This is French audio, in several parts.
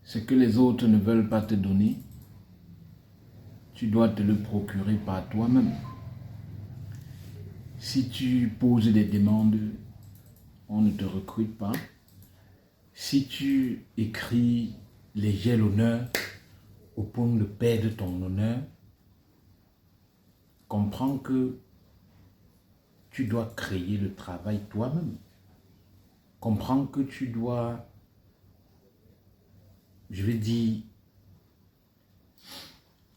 Ce que les autres ne veulent pas te donner, tu dois te le procurer par toi-même. Si tu poses des demandes, on ne te recrute pas. Si tu écris léger l'honneur au point de perdre ton honneur, comprends que tu dois créer le travail toi-même. Comprends que tu dois,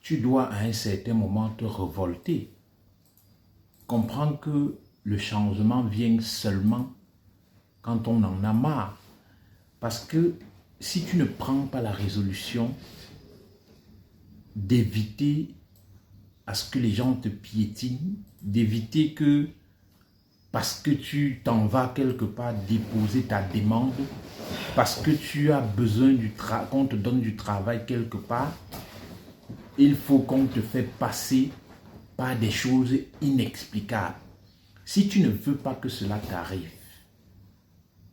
tu dois à un certain moment te révolter. Comprends que le changement vient seulement quand on en a marre. Parce que si tu ne prends pas la résolution d'éviter à ce que les gens te piétinent, d'éviter que parce que tu t'en vas quelque part déposer ta demande, parce que tu as besoin qu'on te donne du travail quelque part, il faut qu'on te fait passer par des choses inexplicables. Si tu ne veux pas que cela t'arrive,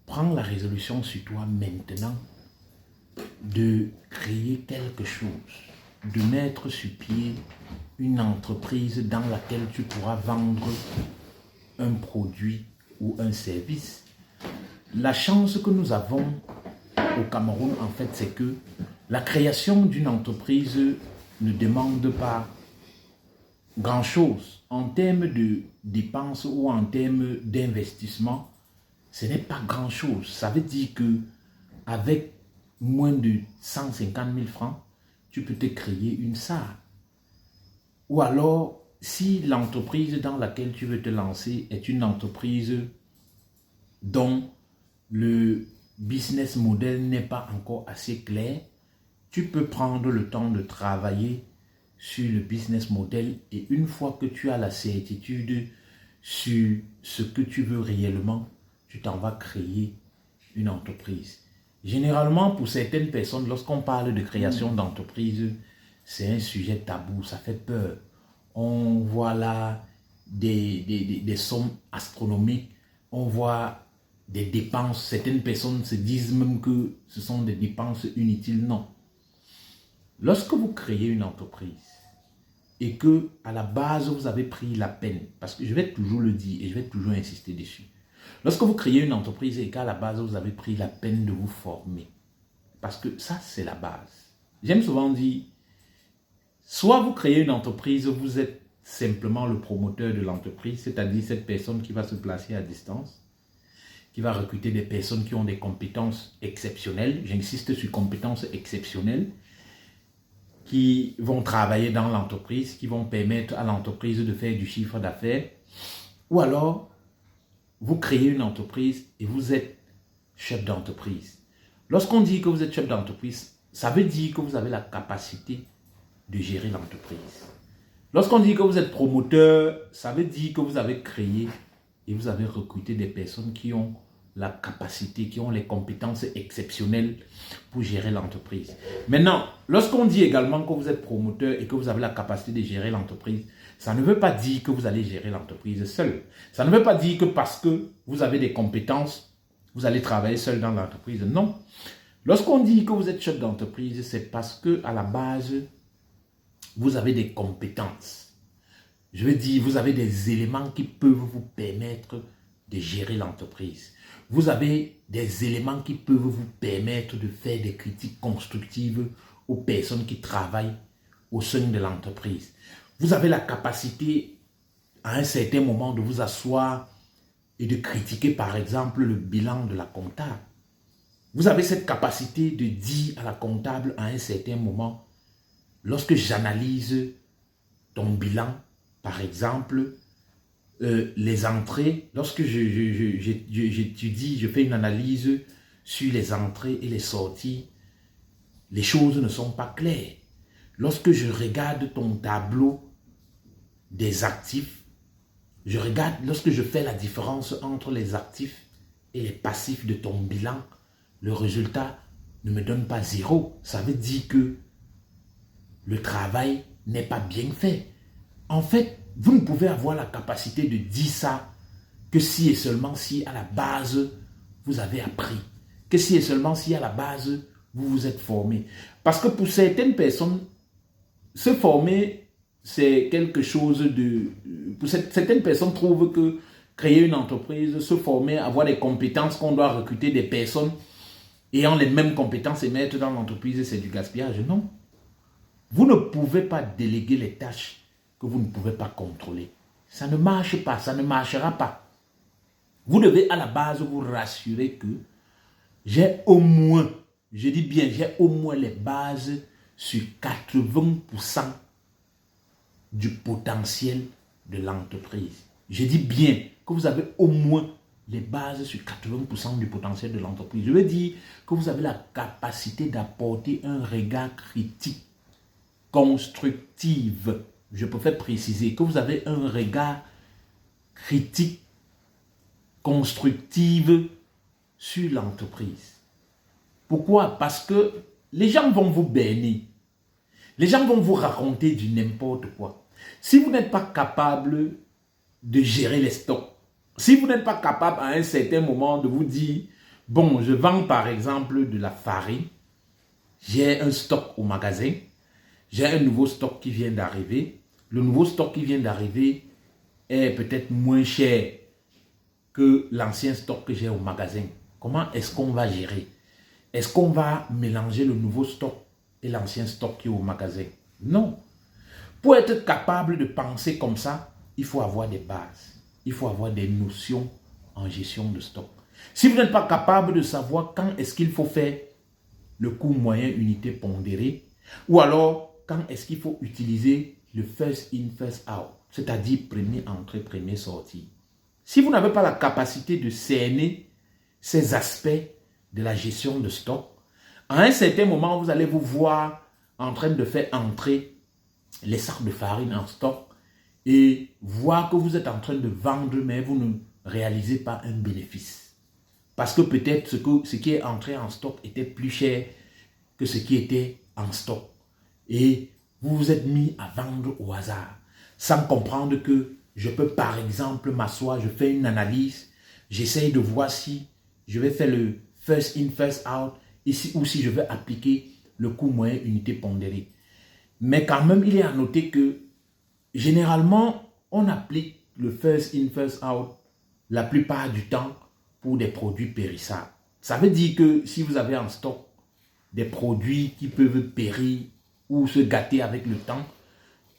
prends la résolution sur toi maintenant de créer quelque chose, de mettre sur pied une entreprise dans laquelle tu pourras vendre un produit ou un service. La chance que nous avons au Cameroun, en fait, c'est que la création d'une entreprise ne demande pas grand-chose. En termes de dépenses ou en termes d'investissement, ce n'est pas grand-chose. Ça veut dire que avec moins de 150 000 francs, tu peux te créer une salle. Ou alors, si l'entreprise dans laquelle tu veux te lancer est une entreprise dont le business model n'est pas encore assez clair, tu peux prendre le temps de travailler sur le business model et une fois que tu as la certitude sur ce que tu veux réellement, tu t'en vas créer une entreprise. Généralement, pour certaines personnes, lorsqu'on parle de création d'entreprise, c'est un sujet tabou, ça fait peur. On voit là des sommes astronomiques, on voit des dépenses. Certaines personnes se disent même que ce sont des dépenses inutiles. Non. Lorsque vous créez une entreprise et que à la base vous avez pris la peine, parce que je vais toujours le dire et je vais toujours insister dessus, lorsque vous créez une entreprise et qu'à la base vous avez pris la peine de vous former, parce que ça c'est la base. J'aime souvent dire, soit vous créez une entreprise, vous êtes simplement le promoteur de l'entreprise, c'est-à-dire cette personne qui va se placer à distance, qui va recruter des personnes qui ont des compétences exceptionnelles, j'insiste sur compétences exceptionnelles, qui vont travailler dans l'entreprise, qui vont permettre à l'entreprise de faire du chiffre d'affaires. Ou alors, vous créez une entreprise et vous êtes chef d'entreprise. Lorsqu'on dit que vous êtes chef d'entreprise, ça veut dire que vous avez la capacité de gérer l'entreprise. Lorsqu'on dit que vous êtes promoteur, ça veut dire que vous avez créé et vous avez recruté des personnes qui ont la capacité, qui ont les compétences exceptionnelles pour gérer l'entreprise. Maintenant, lorsqu'on dit également que vous êtes promoteur et que vous avez la capacité de gérer l'entreprise, ça ne veut pas dire que vous allez gérer l'entreprise seul. Ça ne veut pas dire que parce que vous avez des compétences, vous allez travailler seul dans l'entreprise. Non. Lorsqu'on dit que vous êtes chef d'entreprise, c'est parce que à la base, vous avez des compétences. Je veux dire, vous avez des éléments qui peuvent vous permettre de gérer l'entreprise. Vous avez des éléments qui peuvent vous permettre de faire des critiques constructives aux personnes qui travaillent au sein de l'entreprise. Vous avez la capacité, à un certain moment, de vous asseoir et de critiquer, par exemple, le bilan de la comptable. Vous avez cette capacité de dire à la comptable, à un certain moment, lorsque j'analyse ton bilan, par exemple, les entrées, lorsque j'étudie, je fais une analyse sur les entrées et les sorties, les choses ne sont pas claires. Lorsque je regarde ton tableau des actifs, lorsque je fais la différence entre les actifs et les passifs de ton bilan, le résultat ne me donne pas 0. Ça veut dire que le travail n'est pas bien fait. En fait, vous ne pouvez avoir la capacité de dire ça que si et seulement si à la base vous avez appris. Que si et seulement si à la base vous vous êtes formé. Parce que pour certaines personnes, se former, c'est quelque chose de... Pour certaines personnes trouvent que créer une entreprise, se former, avoir des compétences, qu'on doit recruter des personnes ayant les mêmes compétences et mettre dans l'entreprise, c'est du gaspillage. Non. Vous ne pouvez pas déléguer les tâches que vous ne pouvez pas contrôler. Ça ne marche pas, ça ne marchera pas. Vous devez à la base vous rassurer que j'ai au moins, je dis bien, j'ai au moins les bases sur 80% du potentiel de l'entreprise. Je dis bien que vous avez au moins les bases sur 80% du potentiel de l'entreprise. Je veux dire que vous avez la capacité d'apporter un regard critique, constructif. Je préfère préciser que vous avez un regard critique, constructif sur l'entreprise. Pourquoi? Parce que les gens vont vous berner. Les gens vont vous raconter du n'importe quoi. Si vous n'êtes pas capable de gérer les stocks, si vous n'êtes pas capable à un certain moment de vous dire, bon, je vends par exemple de la farine, j'ai un stock au magasin, j'ai un nouveau stock qui vient d'arriver, le nouveau stock qui vient d'arriver est peut-être moins cher que l'ancien stock que j'ai au magasin. Comment est-ce qu'on va gérer? Est-ce qu'on va mélanger le nouveau stock et l'ancien stock qui est au magasin? Non. Pour être capable de penser comme ça, il faut avoir des bases. Il faut avoir des notions en gestion de stock. Si vous n'êtes pas capable de savoir quand est-ce qu'il faut faire le coût moyen unité pondérée, ou alors quand est-ce qu'il faut utiliser le first in, first out, c'est-à-dire premier entrée, premier sortie. Si vous n'avez pas la capacité de cerner ces aspects de la gestion de stock, à un certain moment, vous allez vous voir en train de faire entrer les sacs de farine en stock et voir que vous êtes en train de vendre, mais vous ne réalisez pas un bénéfice. Parce que peut-être ce qui est entré en stock était plus cher que ce qui était en stock. Et vous vous êtes mis à vendre au hasard, sans comprendre que je peux par exemple m'asseoir, je fais une analyse, j'essaye de voir si je vais faire le first in, first out, ici, ou si je vais appliquer le coût moyen unité pondérée. Mais quand même, il est à noter que généralement, on applique le first in, first out la plupart du temps pour des produits périssables. Ça veut dire que si vous avez en stock des produits qui peuvent périr ou se gâter avec le temps,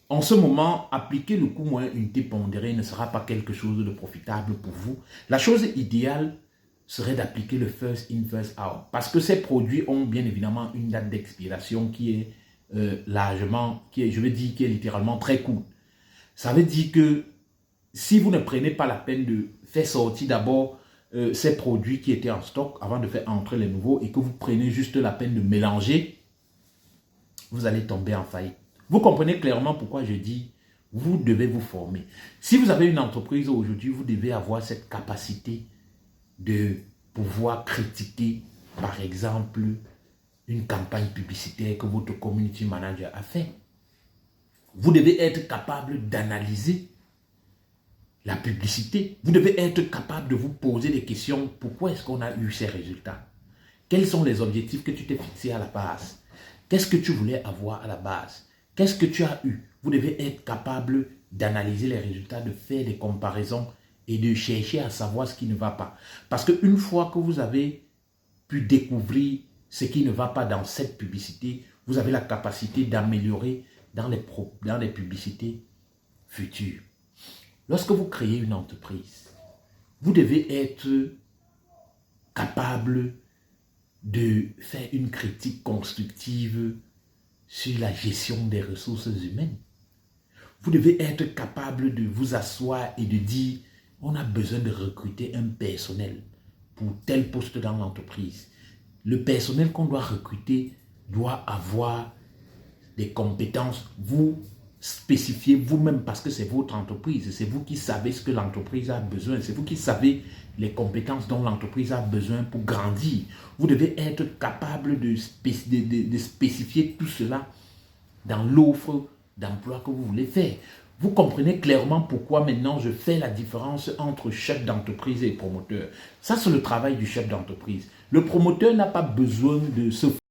en ce moment, appliquer le coût moyen unité pondérée ne sera pas quelque chose de profitable pour vous. La chose idéale serait d'appliquer le first in, first out. Parce que ces produits ont bien évidemment une date d'expiration qui est largement, qui est littéralement très courte. Ça veut dire que si vous ne prenez pas la peine de faire sortir d'abord ces produits qui étaient en stock avant de faire entrer les nouveaux et que vous prenez juste la peine de mélanger, vous allez tomber en faillite. Vous comprenez clairement pourquoi je dis, vous devez vous former. Si vous avez une entreprise aujourd'hui, vous devez avoir cette capacité de pouvoir critiquer, par exemple, une campagne publicitaire que votre community manager a fait. Vous devez être capable d'analyser la publicité. Vous devez être capable de vous poser des questions. Pourquoi est-ce qu'on a eu ces résultats? Quels sont les objectifs que tu t'es fixés à la base? Qu'est-ce que tu voulais avoir à la base? Qu'est-ce que tu as eu? Vous devez être capable d'analyser les résultats, de faire des comparaisons et de chercher à savoir ce qui ne va pas. Parce qu'une fois que vous avez pu découvrir ce qui ne va pas dans cette publicité, vous avez la capacité d'améliorer dans les publicités futures. Lorsque vous créez une entreprise, vous devez être capable de faire une critique constructive sur la gestion des ressources humaines. Vous devez être capable de vous asseoir et de dire, on a besoin de recruter un personnel pour tel poste dans l'entreprise. Le personnel qu'on doit recruter doit avoir des compétences, vous spécifiez vous-même parce que c'est votre entreprise, c'est vous qui savez ce que l'entreprise a besoin, c'est vous qui savez les compétences dont l'entreprise a besoin pour grandir. Vous devez être capable de spécifier tout cela dans l'offre d'emploi que vous voulez faire. Vous comprenez clairement pourquoi maintenant je fais la différence entre chef d'entreprise et promoteur. Ça, c'est le travail du chef d'entreprise. Le promoteur n'a pas besoin de se